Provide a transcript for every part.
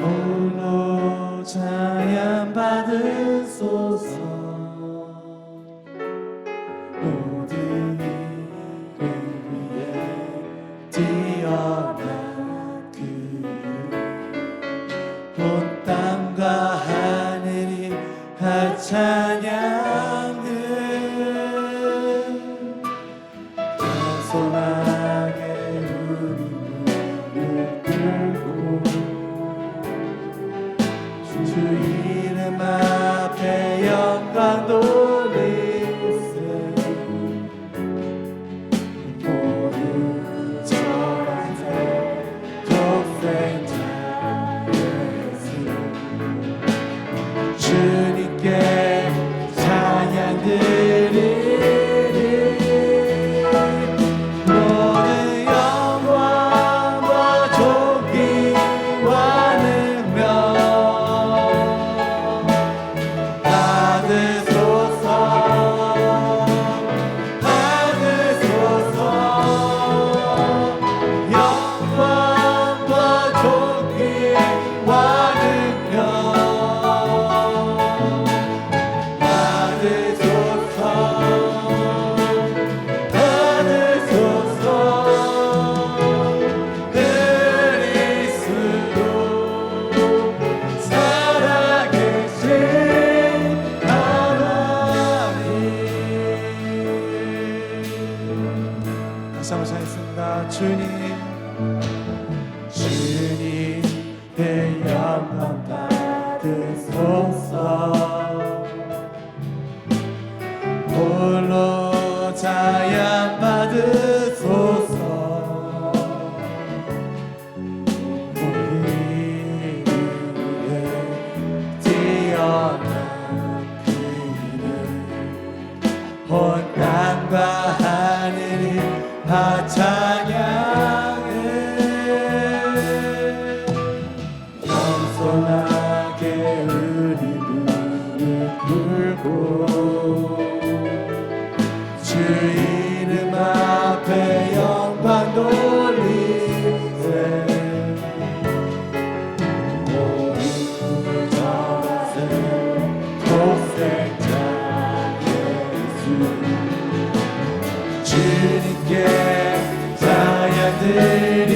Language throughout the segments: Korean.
홀로 찬양 받으소서. 모든 이름 위에 뛰어난 그 이름, 온 땅과 하늘이 다 찬양을 겸손하게 우리 무릎 꿇고 주 이름 앞에 영광 돌리세. 모든 절한세 독생자 예수 주님께 찬양 드리리. 모든 영광과 존귀와 능력 받으소서. 받으소서. 영광과 존귀와 능력 주님의 영광 받으소서. 홀로 찬양 받으소서. 우리 위에 뛰어난 그 이름, 온 땅과 하늘이 다 찬양해. 겸손하게 우리 무릎 꿇고 주 이름 앞에 영광 돌리세. 모든 절하세 독생자 예수 주님께 찬양 드리리.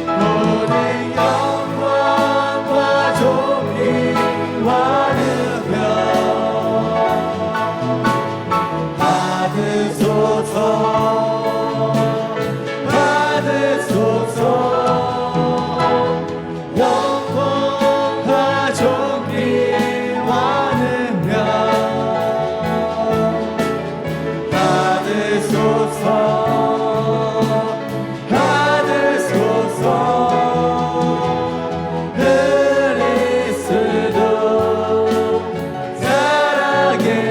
모든 영광과 존귀와 능력 받으소서. 받으소서. 영광과 존귀와 능력 받으소서.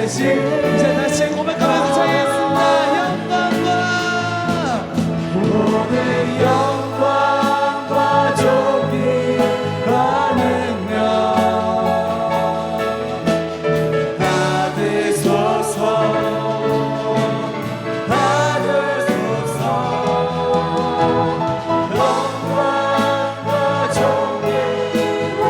이제 다시 고백하면서 찬양했습니다. 영광과 모든 영광과 존귀와 능력 받으소서. 받으소서. 영광과 존귀와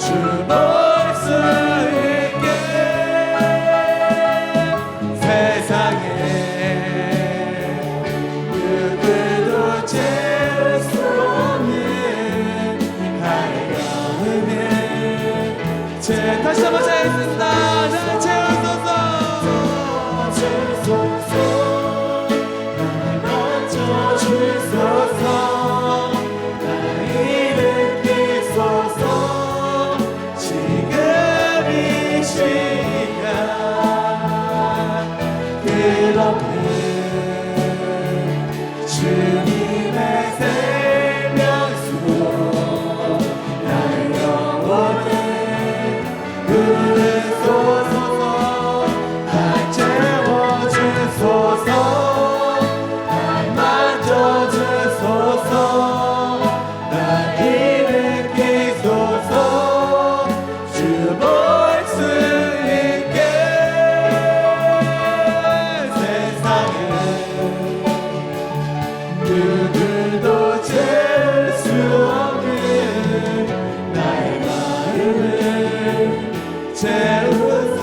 주 볼 수 있게 끝없는 주님의 생명수로 나의 영혼을 부르소서. 날 채워주소서. 날 만져주소서. 날 일으키소서. 주 볼 수 있게. 세상은 누구도 채울 수 없는 나의 마음을 채우소서.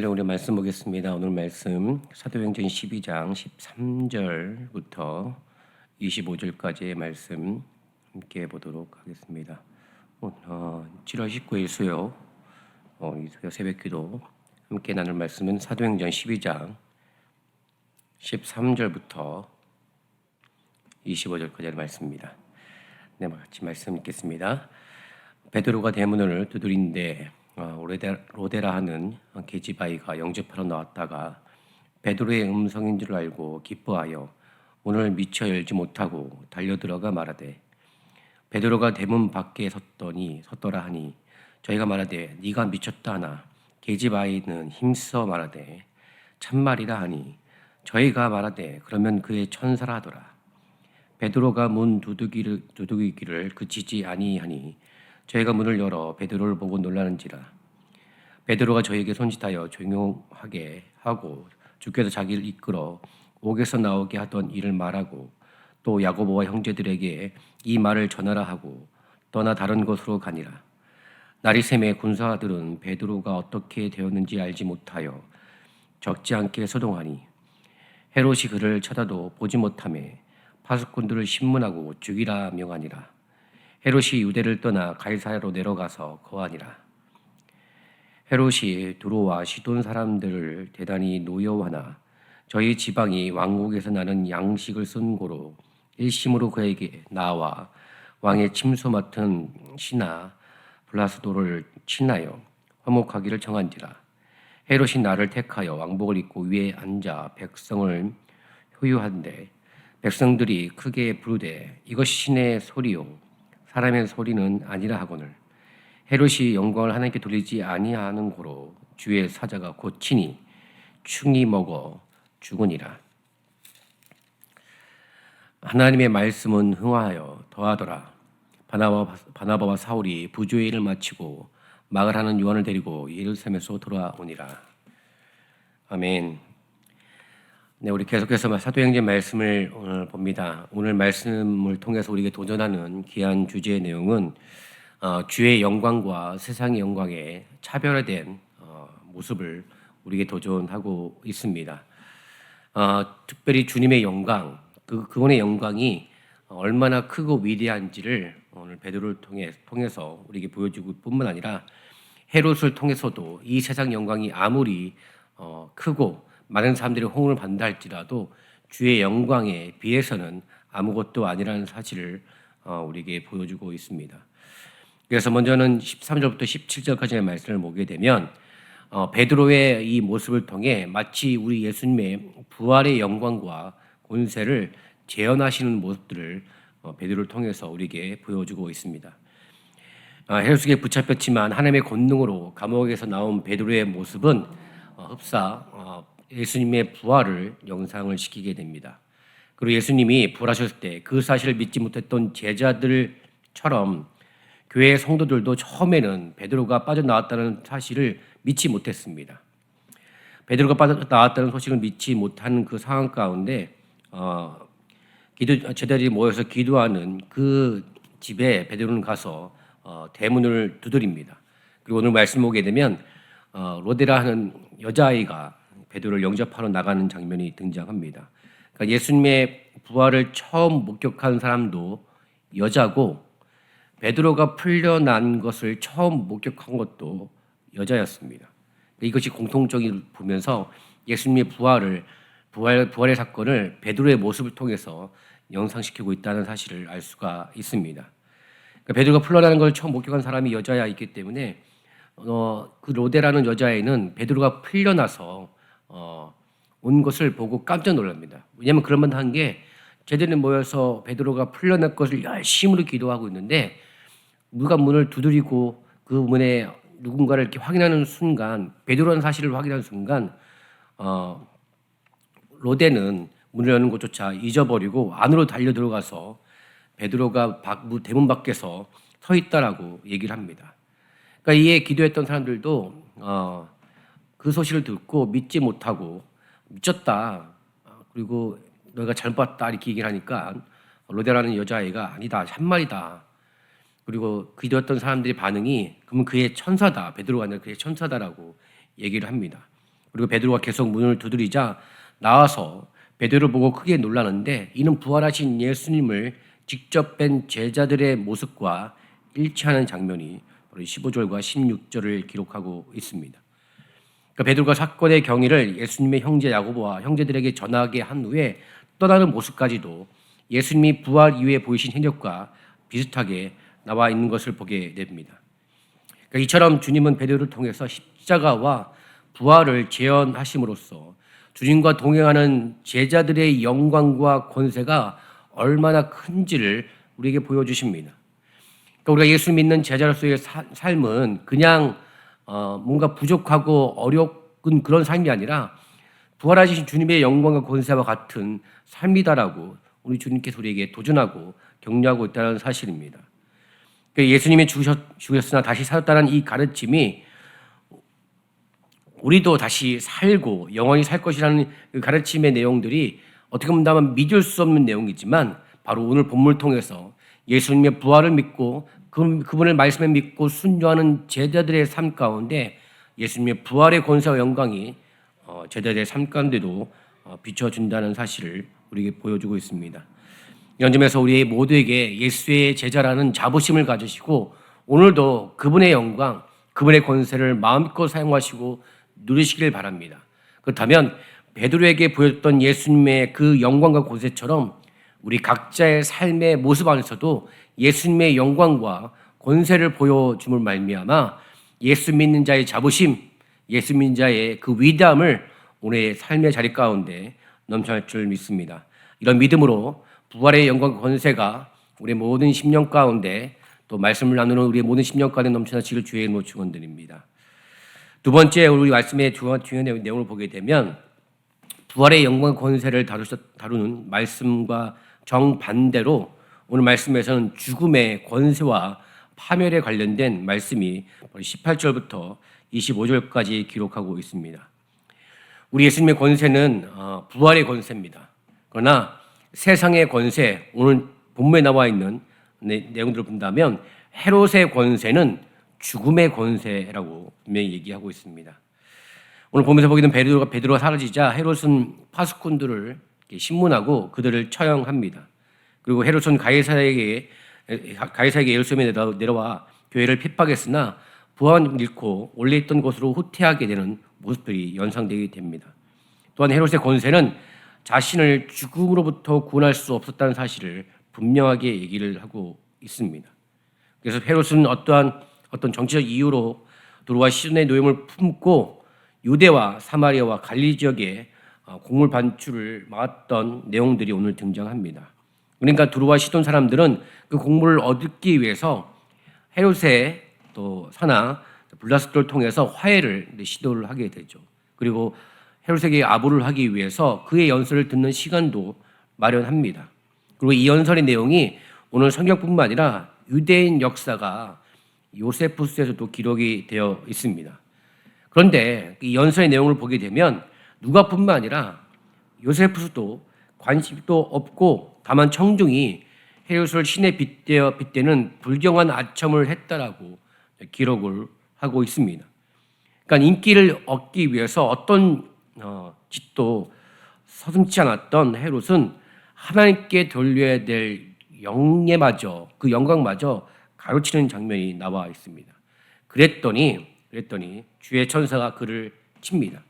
우리 말씀 보겠습니다. 오늘 말씀 사도행전 12장 13절부터 25절까지의 말씀 함께 보도록 하겠습니다. 7월 19일 수요, 이 수요 새벽기도 함께 나눌 말씀은 사도행전 12장 13절부터 25절까지의 말씀입니다. 네, 같이 말씀 읽겠습니다. 베드로가 대문을 두드린데 로데라 하는 계집아이가 영접하러 나왔다가 베드로의 음성인 줄 알고 기뻐하여 문을 미처 열지 못하고 달려들어가 말하되, 베드로가 대문 밖에 섰더라 하니 저희가 말하되 네가 미쳤다 하나 계집아이는 힘써 말하되 참말이라 하니 저희가 말하되 그러면 그의 천사라 하더라. 베드로가 문 두드리기를 그치지 아니하니 저희가 문을 열어 베드로를 보고 놀라는지라. 베드로가 저에게 손짓하여 조용하게 하고 주께서 자기를 이끌어 옥에서 나오게 하던 일을 말하고 또 야고보와 형제들에게 이 말을 전하라 하고 떠나 다른 곳으로 가니라. 날이 새매 군사들은 베드로가 어떻게 되었는지 알지 못하여 적지 않게 소동하니 헤롯이 그를 쳐다도 보지 못하매 파수꾼들을 신문하고 죽이라 명하니라. 헤롯이 유대를 떠나 가이사랴로 내려가서 거하니라. 헤롯이 두로와 시돈 사람들을 대단히 노여워하나 저희 지방이 왕국에서 나는 양식을 쓴 고로 일심으로 그에게 나와 왕의 침소 맡은 시나 블라스도를 친하여 화목하기를 정한지라. 헤롯이 나를 택하여 왕복을 입고 위에 앉아 백성을 효유한데 백성들이 크게 부르되 이것이 신의 소리요 사람의 소리는 아니라 하거늘 헤롯이 영광을 하나님께 돌리지 아니하는 고로 주의 사자가 곧 친히 충이 먹어 죽으니라. 하나님의 말씀은 흥하여 더하더라. 바나바와 사울이 부조의 일을 마치고 막을 하는 요한을 데리고 예루살렘에서 돌아오니라. 아멘. 네, 우리 계속해서 사도행전 말씀을 오늘 봅니다. 오늘 말씀을 통해서 우리에게 도전하는 귀한 주제의 내용은 주의 영광과 세상의 영광의 차별화된 모습을 우리에게 도전하고 있습니다. 특별히 주님의 영광, 그분의 영광이 얼마나 크고 위대한지를 오늘 베드로를 통해서 우리에게 보여주고 뿐만 아니라 헤롯을 통해서도 이 세상 영광이 아무리 크고 많은 사람들이 호응을 받는다 할지라도 주의 영광에 비해서는 아무것도 아니라는 사실을 우리에게 보여주고 있습니다. 그래서 먼저는 13절부터 17절까지의 말씀을 보게 되면 베드로의 이 모습을 통해 마치 우리 예수님의 부활의 영광과 권세를 재현하시는 모습들을 베드로를 통해서 우리에게 보여주고 있습니다. 헤롯에게 붙잡혔지만 하나님의 권능으로 감옥에서 나온 베드로의 모습은 흡사 예수님의 부활을 영상을 시키게 됩니다. 그리고 예수님이 부활하셨을 때 그 사실을 믿지 못했던 제자들처럼 교회 성도들도 처음에는 베드로가 빠져나왔다는 사실을 믿지 못했습니다. 베드로가 빠져나왔다는 소식을 믿지 못하는 그 상황 가운데 제자들이 모여서 기도하는 그 집에 베드로는 가서 대문을 두드립니다. 그리고 오늘 말씀 보게 되면 로데라 하는 여자아이가 베드로를 영접하러 나가는 장면이 등장합니다. 그러니까 예수님의 부활을 처음 목격한 사람도 여자고 베드로가 풀려난 것을 처음 목격한 것도 여자였습니다. 이것이 공통적인 보면서 예수님의 부활의 사건을 베드로의 모습을 통해서 영상시키고 있다는 사실을 알 수가 있습니다. 그러니까 베드로가 풀려나는 걸 처음 목격한 사람이 여자였기 때문에 그 로데라는 여자애는 베드로가 풀려나서 온 것을 보고 깜짝 놀랍니다. 왜냐하면 그런 만 한 게 제자들이 모여서 베드로가 풀려날 것을 열심으로 기도하고 있는데 누가 문을 두드리고 그 문에 누군가를 이렇게 확인하는 순간, 베드로라는 사실을 확인하는 순간 로데는 문을 여는 것조차 잊어버리고 안으로 달려 들어가서 베드로가 대문 밖에서 서 있다라고 얘기를 합니다. 그러니까 이에 기도했던 사람들도 그 소식을 듣고 믿지 못하고 미쳤다. 그리고 너희가 잘못 봤다 이렇게 얘기를 하니까 로데라는 여자아이가 아니다, 참말이다. 그리고 기도했던 사람들의 반응이 그러면 그의 천사다, 베드로가 아니라 그의 천사다라고 얘기를 합니다. 그리고 베드로가 계속 문을 두드리자 나와서 베드로를 보고 크게 놀라는데 이는 부활하신 예수님을 직접 뵌 제자들의 모습과 일치하는 장면이 15절과 16절을 기록하고 있습니다. 그러니까 베드로가 사건의 경위를 예수님의 형제 야고보와 형제들에게 전하게 한 후에 떠나는 모습까지도 예수님이 부활 이후에 보이신 행적과 비슷하게 나와 있는 것을 보게 됩니다. 그러니까 이처럼 주님은 베드로를 통해서 십자가와 부활을 재현하심으로써 주님과 동행하는 제자들의 영광과 권세가 얼마나 큰지를 우리에게 보여주십니다. 그러니까 우리가 예수 믿는 제자로서의 삶은 그냥 뭔가 부족하고 어려운 그런 삶이 아니라 부활하신 주님의 영광과 권세와 같은 삶이다라고 우리 주님께서 우리에게 도전하고 격려하고 있다는 사실입니다. 그러니까 예수님이 죽으셨으나 다시 살았다는 이 가르침이 우리도 다시 살고 영원히 살 것이라는 그 가르침의 내용들이 어떻게 보면 믿을 수 없는 내용이지만 바로 오늘 본문을 통해서 예수님의 부활을 믿고 그분의 말씀을 믿고 순종하는 제자들의 삶 가운데 예수님의 부활의 권세와 영광이 제자들의 삶 가운데도 비춰준다는 사실을 우리에게 보여주고 있습니다. 이런 점에서 우리 모두에게 예수의 제자라는 자부심을 가지시고 오늘도 그분의 영광, 그분의 권세를 마음껏 사용하시고 누리시길 바랍니다. 그렇다면 베드로에게 보였던 예수님의 그 영광과 권세처럼 우리 각자의 삶의 모습 안에서도 예수님의 영광과 권세를 보여줌을 말미암아 예수 믿는 자의 자부심, 예수 믿는 자의 그 위대함을 오늘의 삶의 자리 가운데 넘쳐날 줄 믿습니다. 이런 믿음으로 부활의 영광과 권세가 우리 모든 심령 가운데 또 말씀을 나누는 우리의 모든 심령 가운데 넘쳐나시길 주의 이름으로 축원드립니다. 두 번째 우리 말씀의 중요한 내용을 보게 되면 부활의 영광과 권세를 다루는 말씀과 정반대로 오늘 말씀에서는 죽음의 권세와 파멸에 관련된 말씀이 18절부터 25절까지 기록하고 있습니다. 우리 예수님의 권세는 부활의 권세입니다. 그러나 세상의 권세, 오늘 본문에 나와 있는 내용들을 본다면 헤롯의 권세는 죽음의 권세라고 분명히 얘기하고 있습니다. 오늘 보면서 보게 되면 베드로가 사라지자 헤롯은 파수꾼들을 신문하고 그들을 처형합니다. 그리고 헤롯은 가이사에게 예루살렘에 내려와 교회를 핍박했으나 부하만 잃고 원래 있던 곳으로 후퇴하게 되는 모습들이 연상되게 됩니다. 또한 헤롯의 권세는 자신을 죽음으로부터 구원할 수 없었다는 사실을 분명하게 얘기를 하고 있습니다. 그래서 헤롯은 어떤 정치적 이유로 두루와 시돈의 노임을 품고 유대와 사마리아와 갈릴리 지역에 곡물 반출을 막았던 내용들이 오늘 등장합니다. 그러니까 두루와 시돈 사람들은 그 곡물을 얻기 위해서 헤롯의 또 사나 블라스도를 통해서 화해를 시도를 하게 되죠. 그리고 헤롯에게 아부를 하기 위해서 그의 연설을 듣는 시간도 마련합니다. 그리고 이 연설의 내용이 오늘 성경뿐만 아니라 유대인 역사가 요세푸스에서도 기록이 되어 있습니다. 그런데 이 연설의 내용을 보게 되면 누가뿐만 아니라 요세푸스도 관심도 없고 다만 청중이 헤롯을 신에 빗대는 불경한 아첨을 했다라고 기록을 하고 있습니다. 그러니까 인기를 얻기 위해서 어떤 짓도 서슴지 않았던 헤롯은 하나님께 돌려야 될 영예마저 그 영광마저 가로치는 장면이 나와 있습니다. 그랬더니 주의 천사가 그를 칩니다.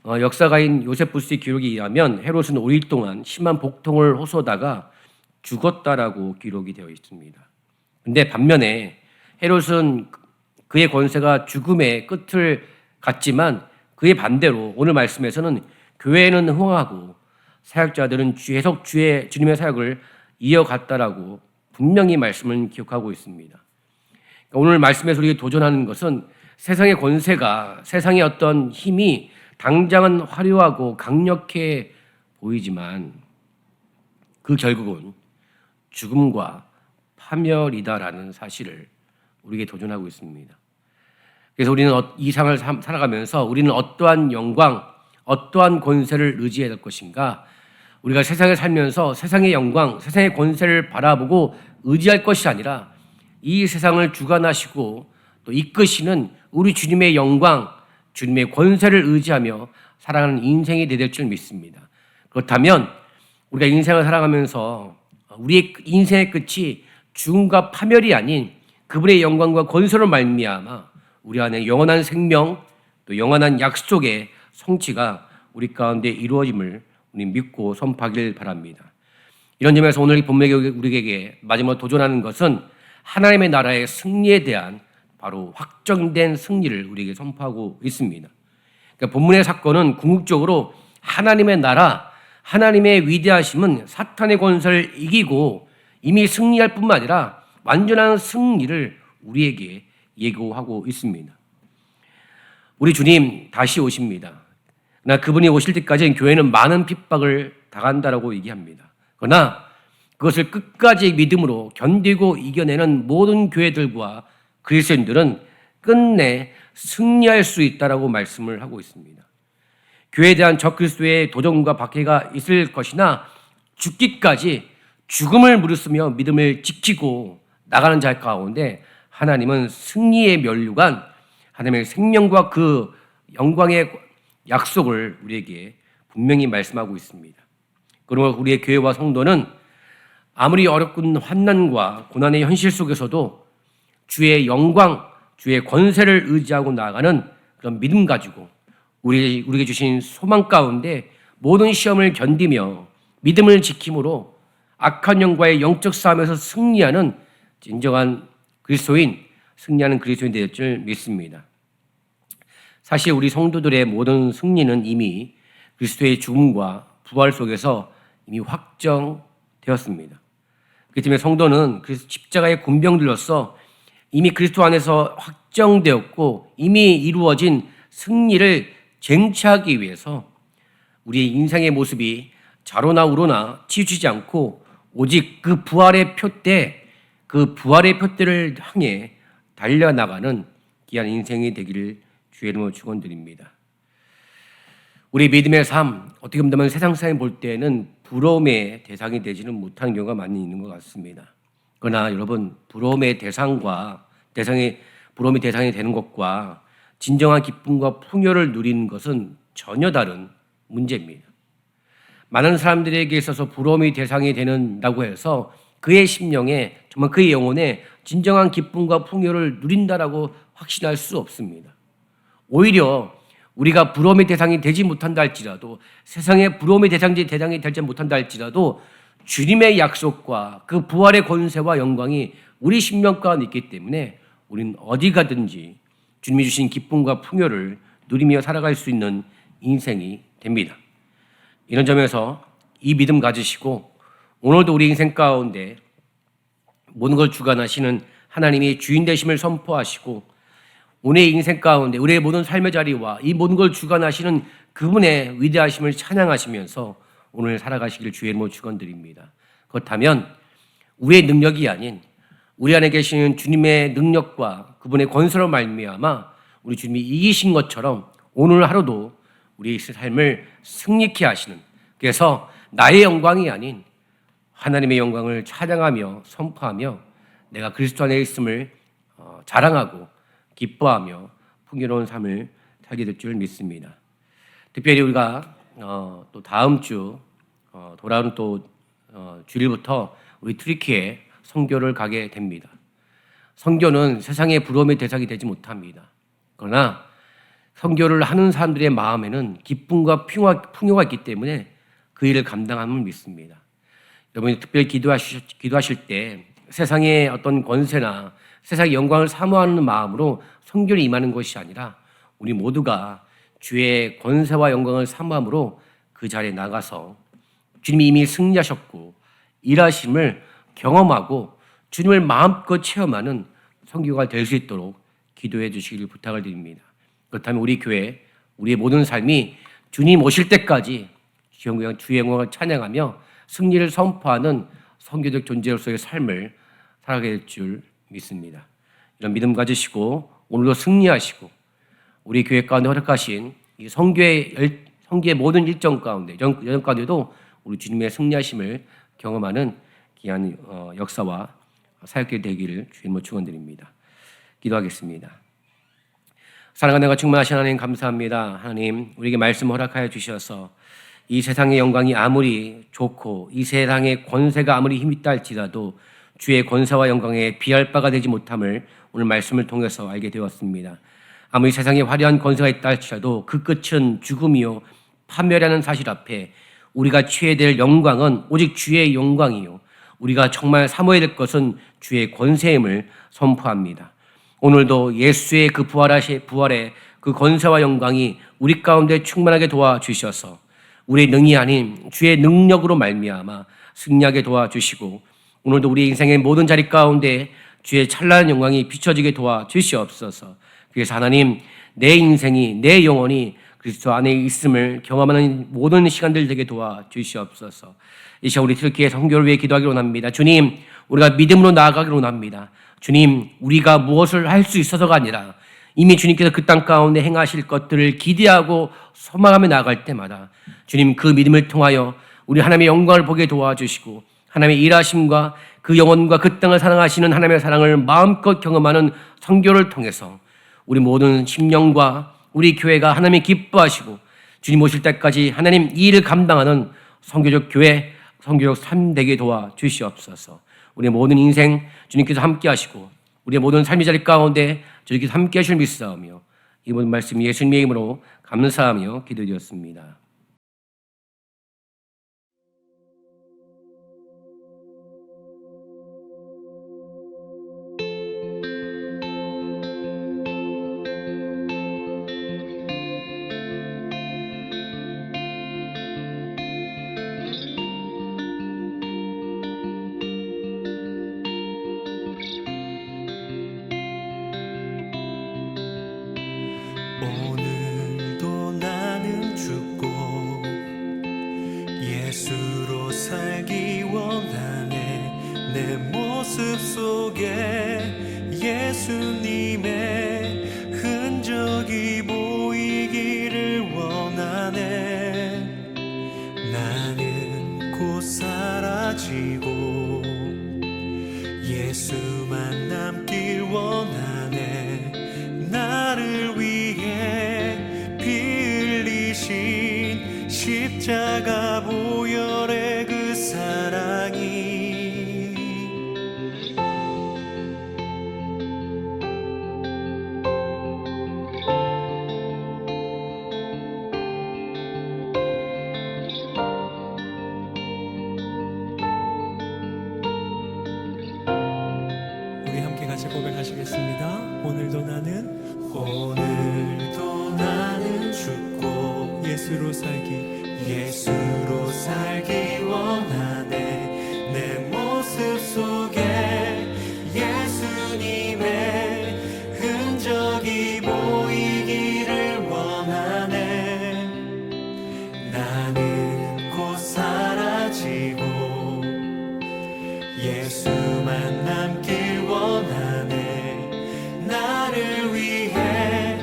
역사가인 요세푸스의 기록에 의하면 헤롯은 5일 동안 심한 복통을 호소하다가 죽었다라고 기록이 되어 있습니다. 근데 반면에 헤롯은 그의 권세가 죽음의 끝을 갔지만 그의 반대로 오늘 말씀에서는 교회는 흥하고 사역자들은 계속 주님의 사역을 이어갔다라고 분명히 말씀을 기억하고 있습니다. 그러니까 오늘 말씀에서 우리가 도전하는 것은 세상의 권세가, 세상의 어떤 힘이 당장은 화려하고 강력해 보이지만 그 결국은 죽음과 파멸이다라는 사실을 우리에게 도전하고 있습니다. 그래서 우리는 이 삶을 살아가면서 우리는 어떠한 영광, 어떠한 권세를 의지해야 될 것인가? 우리가 세상을 살면서 세상의 영광, 세상의 권세를 바라보고 의지할 것이 아니라 이 세상을 주관하시고 또 이끄시는 우리 주님의 영광, 주님의 권세를 의지하며 살아가는 인생이 될 줄 믿습니다. 그렇다면 우리가 인생을 살아가면서 우리의 인생의 끝이 죽음과 파멸이 아닌 그분의 영광과 권세로 말미암아 우리 안에 영원한 생명 또 영원한 약속의 성취가 우리 가운데 이루어짐을 우리 믿고 선포하길 바랍니다. 이런 점에서 오늘 본문에 우리에게 마지막으로 도전하는 것은 하나님의 나라의 승리에 대한 바로 확정된 승리를 우리에게 선포하고 있습니다. 그러니까 본문의 사건은 궁극적으로 하나님의 나라, 하나님의 위대하심은 사탄의 권세를 이기고 이미 승리할 뿐만 아니라 완전한 승리를 우리에게 예고하고 있습니다. 우리 주님 다시 오십니다. 그러나 그분이 오실 때까지는 교회는 많은 핍박을 당한다라고 얘기합니다. 그러나 그것을 끝까지 믿음으로 견디고 이겨내는 모든 교회들과 그리스도인들은 끝내 승리할 수 있다라고 말씀을 하고 있습니다. 교회에 대한 적그리스도의 도전과 박해가 있을 것이나 죽기까지 죽음을 무릅쓰며 믿음을 지키고 나가는 자 가운데 하나님은 승리의 면류관, 하나님의 생명과 그 영광의 약속을 우리에게 분명히 말씀하고 있습니다. 그러므로 우리의 교회와 성도는 아무리 어렵군 환난과 고난의 현실 속에서도 주의 영광, 주의 권세를 의지하고 나아가는 그런 믿음 가지고 우리에게 주신 소망 가운데 모든 시험을 견디며 믿음을 지킴으로 악한 영과의 영적 싸움에서 승리하는 진정한 그리스도인, 승리하는 그리스도인 될 줄 믿습니다. 사실 우리 성도들의 모든 승리는 이미 그리스도의 죽음과 부활 속에서 이미 확정되었습니다. 그렇기 때문에 성도는 십자가의 군병들로서 이미 그리스도 안에서 확정되었고 이미 이루어진 승리를 쟁취하기 위해서 우리의 인생의 모습이 좌로나 우로나 치우치지 않고 오직 그 부활의 표대, 그 부활의 표대를 향해 달려나가는 귀한 인생이 되기를 주의 이름으로 축원드립니다. 우리 믿음의 삶, 어떻게 보면 세상 사람 볼 때는 부러움의 대상이 되지는 못하는 경우가 많이 있는 것 같습니다. 그러나 여러분, 부러움의 대상이 되는 것과 진정한 기쁨과 풍요를 누리는 것은 전혀 다른 문제입니다. 많은 사람들에게 있어서 부러움이 대상이 된다고 해서 그의 심령에, 정말 그의 영혼에 진정한 기쁨과 풍요를 누린다라고 확신할 수 없습니다. 오히려 우리가 부러움의 대상이 되지 못한다 할지라도, 세상의 부러움의 대상이 되지 못한다 할지라도 주님의 약속과 그 부활의 권세와 영광이 우리 심령 가운데 있기 때문에 우리는 어디 가든지 주님이 주신 기쁨과 풍요를 누리며 살아갈 수 있는 인생이 됩니다. 이런 점에서 이 믿음 가지시고 오늘도 우리 인생 가운데 모든 걸 주관하시는 하나님이 주인 되심을 선포하시고 오늘의 인생 가운데 우리의 모든 삶의 자리와 이 모든 걸 주관하시는 그분의 위대하심을 찬양하시면서 오늘 살아가시길 주의 이름으로 축원드립니다. 그렇다면 우리의 능력이 아닌 우리 안에 계시는 주님의 능력과 그분의 권세로 말미암아 우리 주님이 이기신 것처럼 오늘 하루도 우리의 삶을 승리케 하시는, 그래서 나의 영광이 아닌 하나님의 영광을 찬양하며 선포하며 내가 그리스도 안에 있음을 자랑하고 기뻐하며 풍요로운 삶을 살게 될 줄 믿습니다. 특별히 우리가 또 다음 주 돌아오는 또 주일부터 우리 튀르키예 선교를 가게 됩니다. 선교는 세상의 부러움의 대상이 되지 못합니다. 그러나 선교를 하는 사람들의 마음에는 기쁨과 풍요가 있기 때문에 그 일을 감당함을 믿습니다. 여러분이 특별히 기도하실 때 세상의 어떤 권세나 세상의 영광을 사모하는 마음으로 성결에 임하는 것이 아니라 우리 모두가 주의 권세와 영광을 사모함으로 그 자리에 나가서 주님이 이미 승리하셨고 일하심을 경험하고 주님을 마음껏 체험하는 선교가 될 수 있도록 기도해 주시기를 부탁을 드립니다. 그렇다면 우리 교회, 우리의 모든 삶이 주님 오실 때까지 주의 영광을 찬양하며 승리를 선포하는 선교적 존재로서의 삶을 살아가게 될 줄 믿습니다. 이런 믿음 가지시고 오늘도 승리하시고 우리 교회 가운데 허락하신 이 선교의 모든 일정 가운데 여정 가운데도 우리 주님의 승리하심을 경험하는 귀한 역사와 사역이 되기를 주님으로 축원드립니다. 기도하겠습니다. 사랑하는 가 충만하신 하나님 감사합니다. 하나님 우리에게 말씀 허락하여 주셔서 이 세상의 영광이 아무리 좋고 이 세상의 권세가 아무리 힘이 있다 할지라도 주의 권세와 영광에 비할 바가 되지 못함을 오늘 말씀을 통해서 알게 되었습니다. 아무리 세상에 화려한 권세가 있다 할지라도 그 끝은 죽음이요 파멸이라는 사실 앞에 우리가 취해야 될 영광은 오직 주의 영광이요 우리가 정말 사모해야 될 것은 주의 권세임을 선포합니다. 오늘도 예수의 그 부활의 그 권세와 영광이 우리 가운데 충만하게 도와주셔서 우리의 능이 아닌 주의 능력으로 말미암아 승리하게 도와주시고 오늘도 우리 인생의 모든 자리 가운데 주의 찬란한 영광이 비춰지게 도와주시옵소서. 그래서 하나님 내 인생이 내 영혼이 그리스도 안에 있음을 경험하는 모든 시간들 되게 도와주시옵소서. 이 시간 우리 특히 선교를 위해 기도하기로 합니다. 주님 우리가 믿음으로 나아가기로 합니다. 주님 우리가 무엇을 할 수 있어서가 아니라 이미 주님께서 그 땅 가운데 행하실 것들을 기대하고 소망하며 나아갈 때마다 주님 그 믿음을 통하여 우리 하나님의 영광을 보게 도와주시고 하나님의 일하심과 그 영혼과 그 땅을 사랑하시는 하나님의 사랑을 마음껏 경험하는 선교를 통해서 우리 모든 심령과 우리 교회가 하나님이 기뻐하시고 주님 오실 때까지 하나님 이 일을 감당하는 선교적 교회, 선교적 삶 되게 도와주시옵소서. 우리의 모든 인생 주님께서 함께 하시고 우리의 모든 삶의 자리 가운데 주님께서 함께 하실 믿사오며 이 모든 말씀 예수님의 이름으로 감사하며 기도드렸습니다. 오늘도 나는 죽고 예수로 살기 원하네. 내 모습 속에 예수님의 흔적이 보이기를 원하네. 나는 곧 사라지고 예수만 남길 원하네. 나를 위해 피 흘리신 십자가 보혈의 그 사랑이 우리 함께 같이 고백하시겠습니다. 오늘도 나는 죽고 예수로 살기 원하네. 내 모습 속에 예수님의 흔적이 보이기를 원하네. 나는 곧 사라지고 예수만 남길 원하네. 나를 위해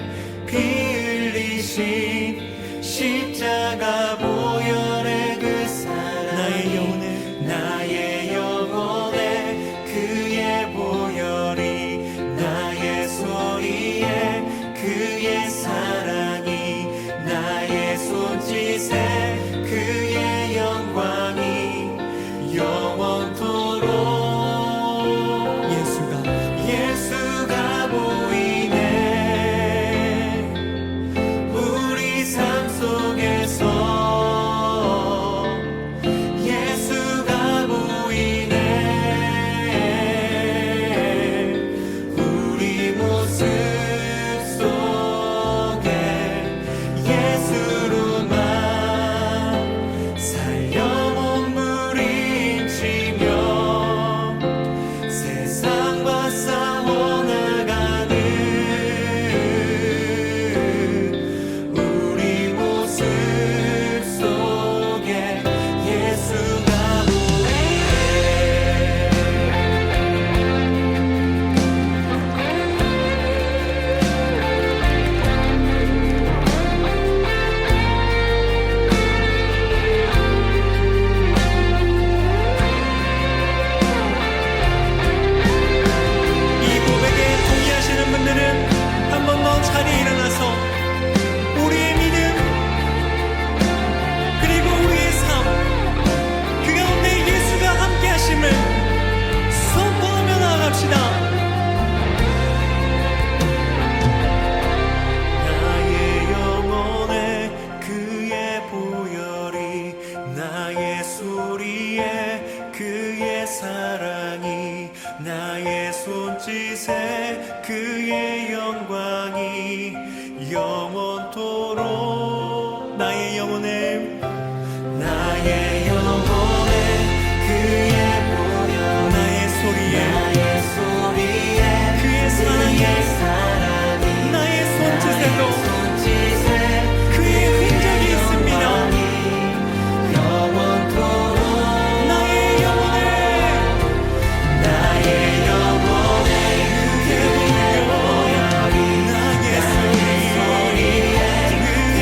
피 흘리신 십자가 보혈의 그 사랑 그의 영광이 영원토록 나의 영혼에 그의 보혈 나의 소리에 그의 사랑이 나의 손짓에도 그의 흔적이 있습니다. 나의 영혼에 그의 보혈 나의 소리에 그의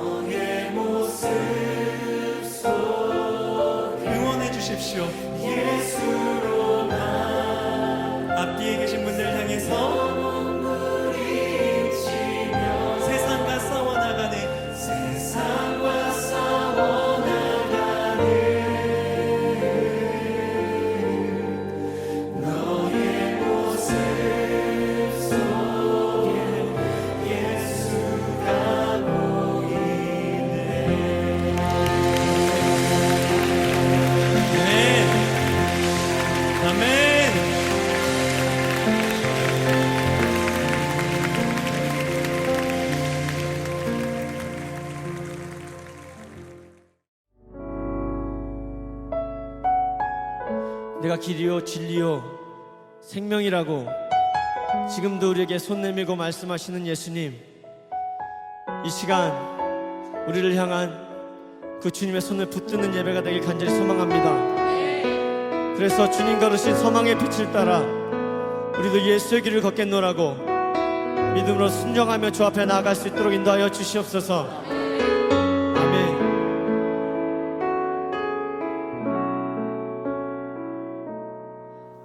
너의 모습 속 응원해 주십시오. 예수로 나 앞뒤에 계신 분들 향해서 세상과 싸워나가는 세상과 싸워나가는 너의 모습 속에 예수가 보이네. 아멘. 아멘. 내가 길이요 진리요 생명이라고 지금도 우리에게 손 내밀고 말씀하시는 예수님, 이 시간 우리를 향한 그 주님의 손을 붙드는 예배가 되길 간절히 소망합니다. 그래서 주님 걸으신 소망의 빛을 따라 우리도 예수의 길을 걷겠노라고 믿음으로 순종하며 주 앞에 나아갈 수 있도록 인도하여 주시옵소서. 아멘.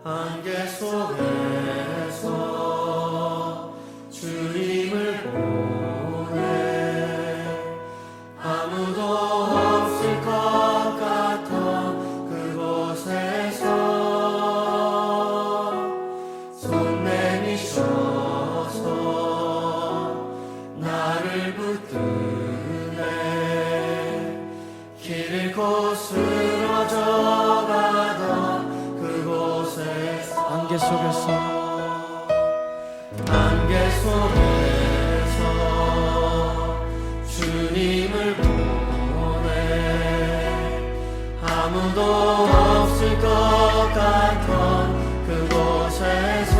안개 속에서 주님을 보내 아무도 없을 것 같던 그곳에서 손 내미셔서 나를 붙드네 길 잃고 쓰러져가던 안개 속에서 안개 속에서 주님을 보내 아무도 없을 것 같던 그곳에서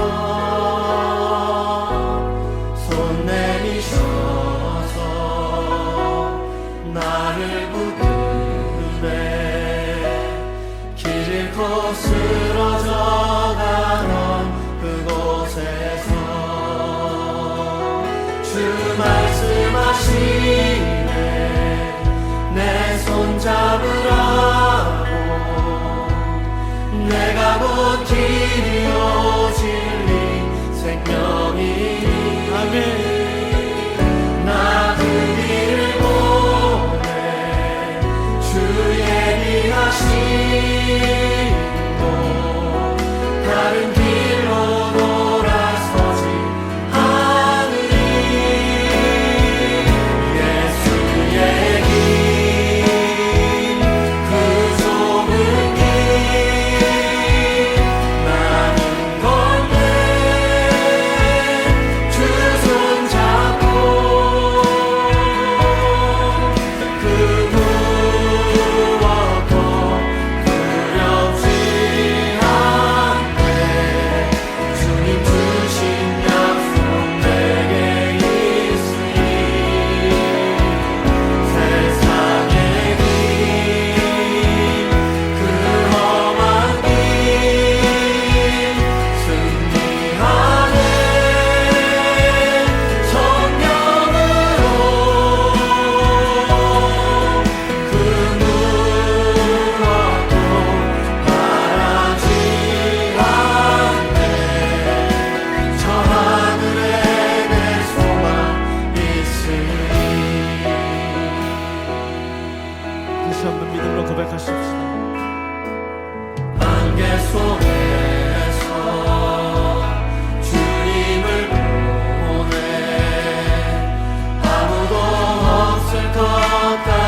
손 내미셔서 나를 붙드네 길 잃고 쓰러져가던 그곳에서 주 말씀하시네 내 손 잡으라고 내가 곧 길이요 진리 생명이니 아멘. 나 그 길을 보내 주 예비하시고 다른 길로 돌아서지 않으리 예수의 길 그 좁은 길 나는 걷네 주 손 잡고 그 무엇도 두렵지 않네 주님 주신 약속 내게 있으니 세상의 길 그 험한 길 승리하네 성령으로 그 무엇도 바라지 않네 저 하늘에 내 소망 있으니 다시 한번 믿음으로 고백하십시다. 안개 속에서 주님을 보내 아무도 없을 것 같아